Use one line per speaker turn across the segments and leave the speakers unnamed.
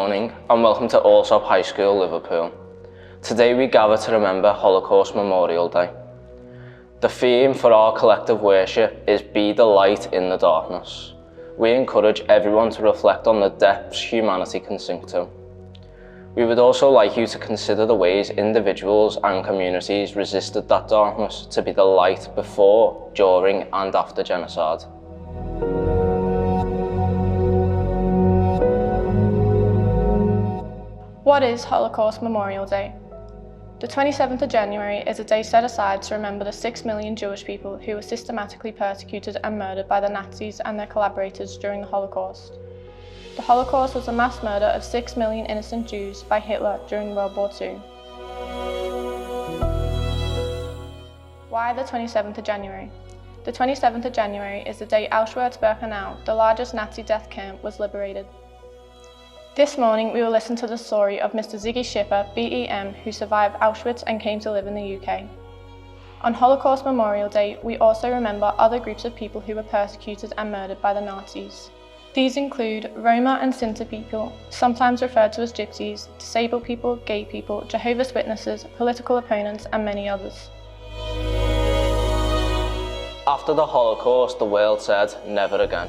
morning and welcome to Alsop High School, Liverpool. Today we gather to remember Holocaust Memorial Day. The theme for our collective worship is Be the Light in the Darkness. We encourage everyone to reflect on the depths humanity can sink to. We would also like you to consider the ways individuals and communities resisted that darkness to be the light before, during and after genocide.
What is Holocaust Memorial Day? The 27th of January is a day set aside to remember the 6 million Jewish people who were systematically persecuted and murdered by the Nazis and their collaborators during the Holocaust. The Holocaust was the mass murder of 6 million innocent Jews by Hitler during World War II. Why the 27th of January? The 27th of January is the day Auschwitz-Birkenau, the largest Nazi death camp, was liberated. This morning we will listen to the story of Mr. Ziggy Schipper, BEM, who survived Auschwitz and came to live in the UK. On Holocaust Memorial Day, we also remember other groups of people who were persecuted and murdered by the Nazis. These include Roma and Sinti people, sometimes referred to as gypsies, disabled people, gay people, Jehovah's Witnesses, political opponents, and many others.
After the Holocaust, the world said, never again.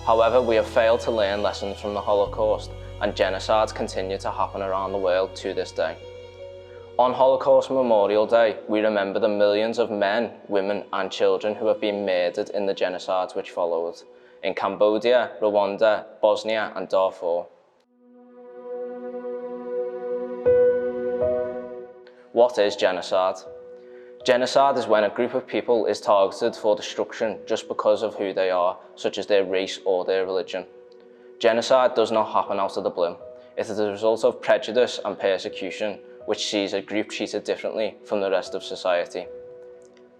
However, we have failed to learn lessons from the Holocaust, and genocides continue to happen around the world to this day. On Holocaust Memorial Day, we remember the millions of men, women, and children who have been murdered in the genocides which followed in Cambodia, Rwanda, Bosnia, and Darfur. What is genocide? Genocide is when a group of people is targeted for destruction just because of who they are, such as their race or their religion. Genocide does not happen out of the blue. It is a result of prejudice and persecution, which sees a group treated differently from the rest of society.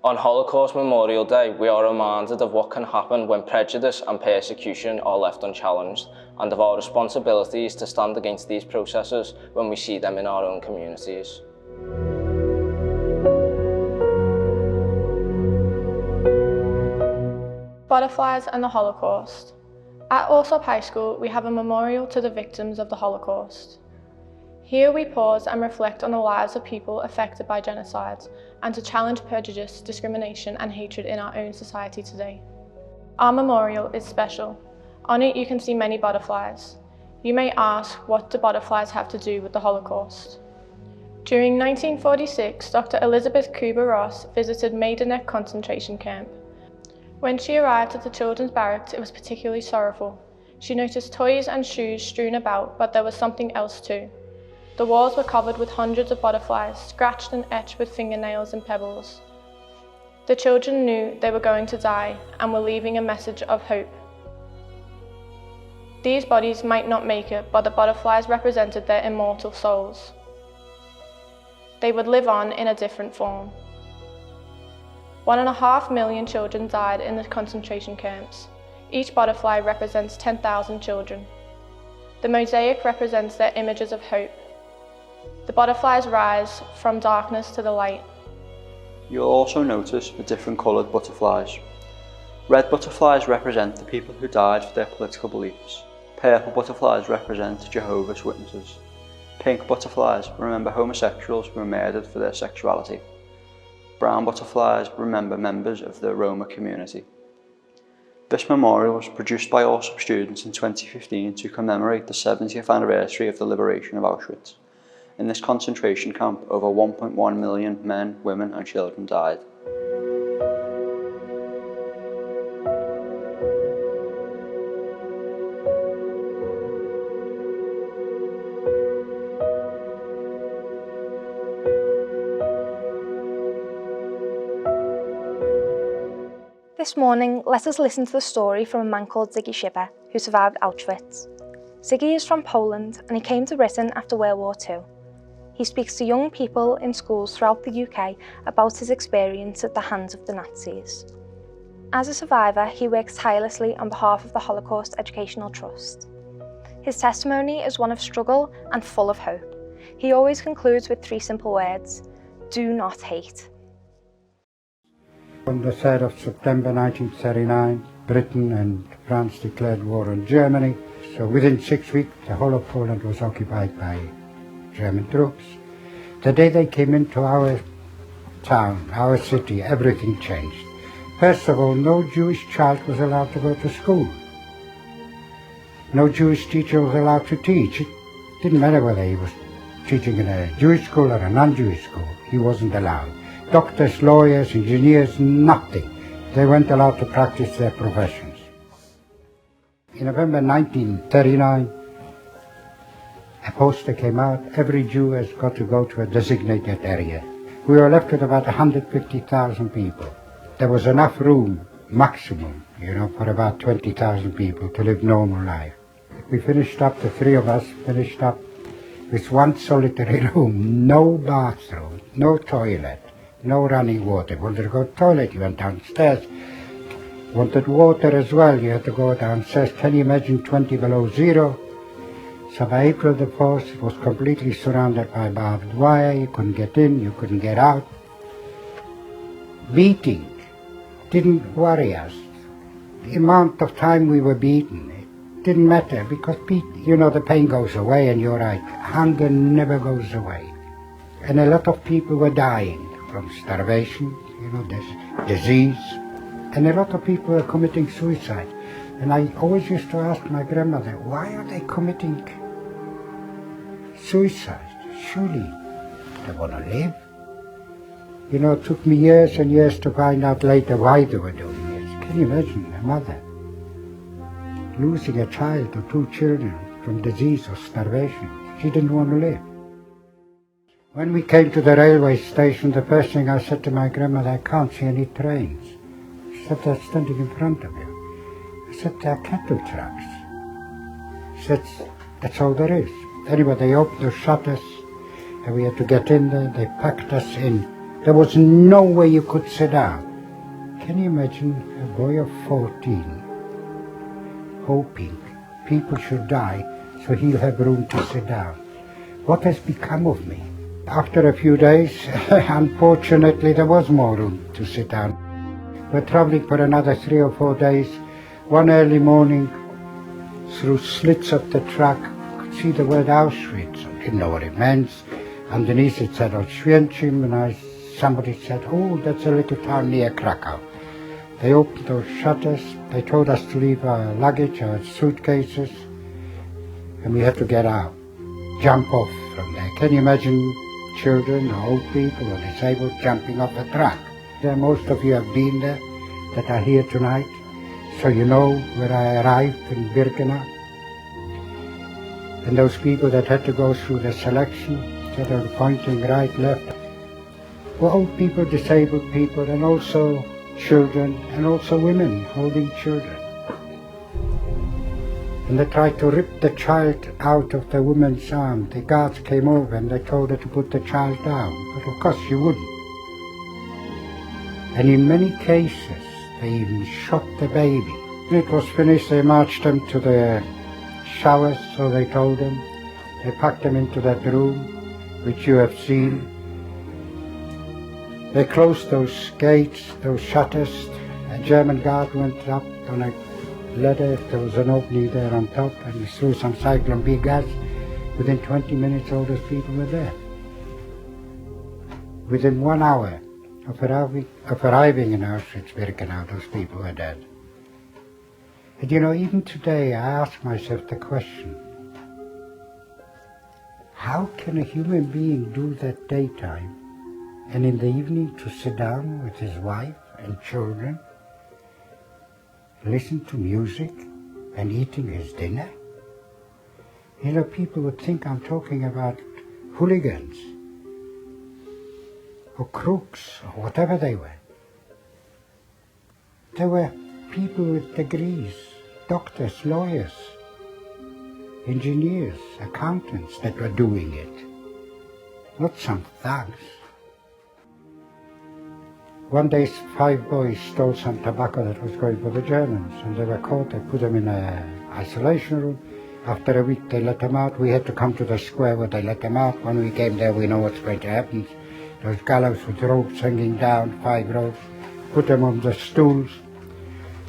On Holocaust Memorial Day, we are reminded of what can happen when prejudice and persecution are left unchallenged, and of our responsibilities to stand against these processes when we see them in our own communities.
Butterflies and the Holocaust. At Alsop High School, we have a memorial to the victims of the Holocaust. Here we pause and reflect on the lives of people affected by genocides and to challenge prejudice, discrimination and hatred in our own society today. Our memorial is special. On it you can see many butterflies. You may ask, what do butterflies have to do with the Holocaust? During 1946, Dr. Elizabeth Kubler-Ross visited Majdanek concentration camp. When she arrived at the children's barracks, it was particularly sorrowful. She noticed toys and shoes strewn about, but there was something else too. The walls were covered with hundreds of butterflies, scratched and etched with fingernails and pebbles. The children knew they were going to die and were leaving a message of hope. These bodies might not make it, but the butterflies represented their immortal souls. They would live on in a different form. 1.5 million children died in the concentration camps. Each butterfly represents 10,000 children. The mosaic represents their images of hope. The butterflies rise from darkness to the light.
You'll also notice the different coloured butterflies. Red butterflies represent the people who died for their political beliefs. Purple butterflies represent Jehovah's Witnesses. Pink butterflies remember homosexuals who were murdered for their sexuality. Brown butterflies remember members of the Roma community. This memorial was produced by Alsop students in 2015 to commemorate the 70th anniversary of the liberation of Auschwitz. In this concentration camp, over 1.1 million men, women and children died.
This morning, let us listen to the story from a man called Ziggy Schipper, who survived Auschwitz. Ziggy is from Poland and he came to Britain after World War II. He speaks to young people in schools throughout the UK about his experience at the hands of the Nazis. As a survivor, he works tirelessly on behalf of the Holocaust Educational Trust. His testimony is one of struggle and full of hope. He always concludes with 3 simple words: do not hate.
On the 3rd of September 1939, Britain and France declared war on Germany. So within 6 weeks, the whole of Poland was occupied by German troops. The day they came into our town, our city, everything changed. First of all, no Jewish child was allowed to go to school. No Jewish teacher was allowed to teach. It didn't matter whether he was teaching in a Jewish school or a non-Jewish school. He wasn't allowed. Doctors, lawyers, engineers, nothing. They weren't allowed to practice their professions. In November 1939, a poster came out, every Jew has got to go to a designated area. We were left with about 150,000 people. There was enough room, maximum, for about 20,000 people to live normal life. We finished up, the three of us finished up with one solitary room, no bathroom, no toilet, no running water. Wanted to go to the toilet, you went downstairs. Wanted water as well, you had to go downstairs. Can you imagine 20 below zero? So by April the 4th, it was completely surrounded by barbed wire. You couldn't get in, you couldn't get out. Beating didn't worry us. The amount of time we were beaten, it didn't matter because, the pain goes away and you're right. Hunger never goes away. And a lot of people were dying from starvation, disease. And a lot of people were committing suicide. And I always used to ask my grandmother, why are they committing suicide? Surely they want to live. It took me years and years to find out later why they were doing this. Can you imagine a mother losing a child or two children from disease or starvation? She didn't want to live. When we came to the railway station, the first thing I said to my grandmother, I can't see any trains. She said, they're standing in front of you. I said, they're cattle trucks. She said, that's all there is. Anyway, they opened the shutters and we had to get in there. They packed us in. There was no way you could sit down. Can you imagine a boy of 14 hoping people should die so he'll have room to sit down? What has become of me? After a few days, unfortunately, there was more room to sit down. We're traveling for another 3 or 4 days. One early morning, through slits of the truck, I could see the word Auschwitz. I didn't know what it meant. Underneath it said Auschwitzim, and somebody said, oh, that's a little town near Krakow. They opened those shutters. They told us to leave our luggage, our suitcases, and we had to get out, jump off from there. Can you imagine children or old people or disabled jumping off a truck? Most of you have been there that are here tonight, so you know where I arrived in Birkenau. And those people that had to go through the selection, that are pointing right, left, were old people, disabled people, and also children, and also women holding children. And they tried to rip the child out of the woman's arm. The guards came over and they told her to put the child down, but of course she wouldn't. And in many cases, they even shot the baby. When it was finished, they marched them to the showers, so they told them. They packed them into that room, which you have seen. They closed those gates, those shutters. A German guard went up on a ladder. There was an opening there on top, and he threw some Cyclone B gas. Within 20 minutes, all those people were dead. Within 1 hour of arriving in Auschwitz-Birkenau, those people were dead. And even today, I ask myself the question, how can a human being do that daytime, and in the evening to sit down with his wife and children, listen to music and eating his dinner? People would think I'm talking about hooligans or crooks or whatever they were. There were people with degrees, doctors, lawyers, engineers, accountants that were doing it, not some thugs. One day 5 boys stole some tobacco that was going for the Germans, and they were caught. They put them in an isolation room. After a week they let them out. We had to come to the square where they let them out. When we came there, we know what's going to happen. Those gallows with ropes hanging down, 5 ropes, put them on the stools.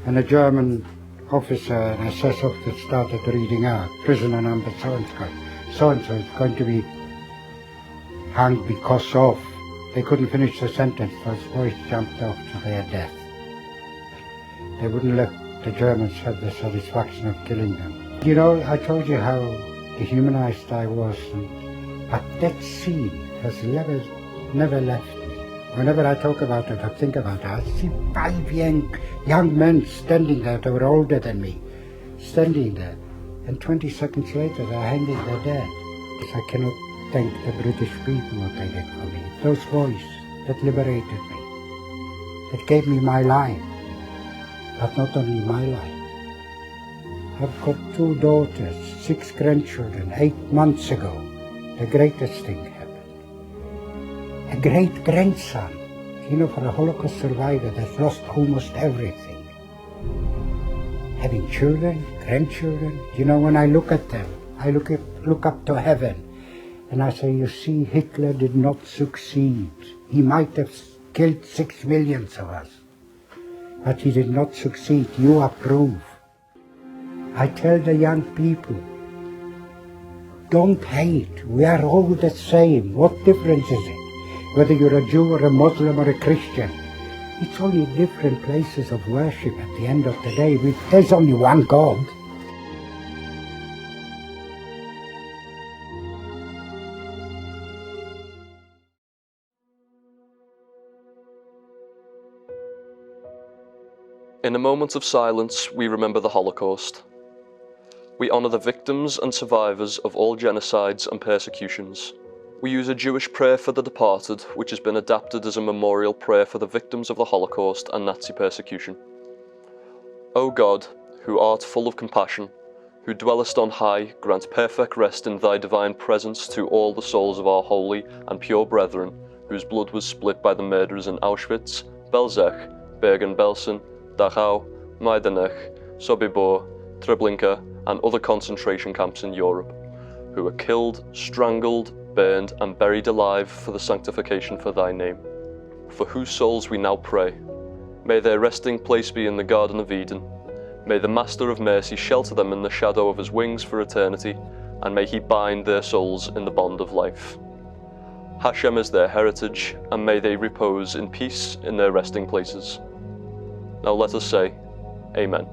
and a German officer, an SS officer, started reading out, prisoner number so-and-so is going to be hanged because of. They couldn't finish the sentence, so his voice jumped off to their death. They wouldn't let the Germans have the satisfaction of killing them. You know, I told you how dehumanized I was, but that scene has never left me. Whenever I talk about it, I think about it. I see 5 young men standing there, they were older than me, standing there, and 20 seconds later they're hanging their dead. I cannot thank the British people what they did for me. Those boys that liberated me, that gave me my life, but not only my life. I've got 2 daughters, 6 grandchildren. 8 months ago, the greatest thing happened. A great-grandson, you know, for a Holocaust survivor that's lost almost everything. Having children, grandchildren, you know, when I look at them, I look up to heaven, and I say, you see, Hitler did not succeed. He might have killed 6 million of us, but he did not succeed. You approve. I tell the young people, don't hate. We are all the same. What difference is it? Whether you're a Jew or a Muslim or a Christian. It's only different places of worship at the end of the day. There's only one God.
In a moment of silence, we remember the Holocaust. We honour the victims and survivors of all genocides and persecutions. We use a Jewish prayer for the departed, which has been adapted as a memorial prayer for the victims of the Holocaust and Nazi persecution. O God, who art full of compassion, who dwellest on high, grant perfect rest in thy divine presence to all the souls of our holy and pure brethren, whose blood was spilt by the murderers in Auschwitz, Belzec, Bergen-Belsen, Dachau, Majdanek, Sobibor, Treblinka, and other concentration camps in Europe, who were killed, strangled, burned, and buried alive for the sanctification for thy name, for whose souls we now pray. May their resting place be in the Garden of Eden. May the Master of Mercy shelter them in the shadow of his wings for eternity, and may he bind their souls in the bond of life. Hashem is their heritage, and may they repose in peace in their resting places. Now let us say, Amen.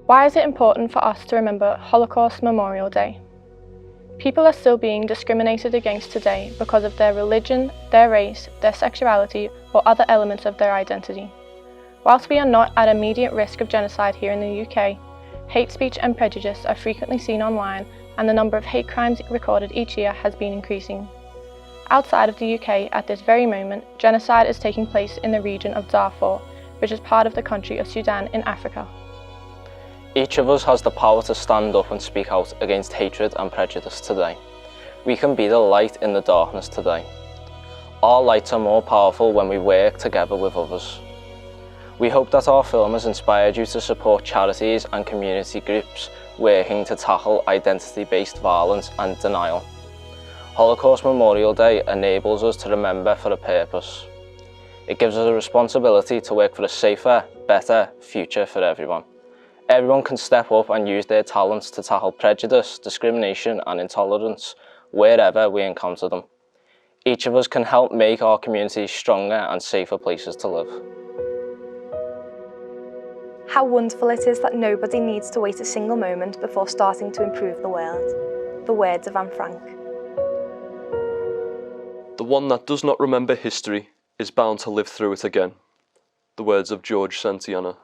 Why is it important for us to remember Holocaust Memorial Day? People are still being discriminated against today because of their religion, their race, their sexuality, or other elements of their identity. Whilst we are not at immediate risk of genocide here in the UK, hate speech and prejudice are frequently seen online, and the number of hate crimes recorded each year has been increasing. Outside of the UK, at this very moment, genocide is taking place in the region of Darfur, which is part of the country of Sudan in Africa.
Each of us has the power to stand up and speak out against hatred and prejudice today. We can be the light in the darkness today. Our lights are more powerful when we work together with others. We hope that our film has inspired you to support charities and community groups working to tackle identity-based violence and denial. Holocaust Memorial Day enables us to remember for a purpose. It gives us a responsibility to work for a safer, better future for everyone. Everyone can step up and use their talents to tackle prejudice, discrimination and intolerance wherever we encounter them. Each of us can help make our communities stronger and safer places to live.
How wonderful it is that nobody needs to wait a single moment before starting to improve the world. The words of Anne Frank.
The one that does not remember history is bound to live through it again. The words of George Santayana.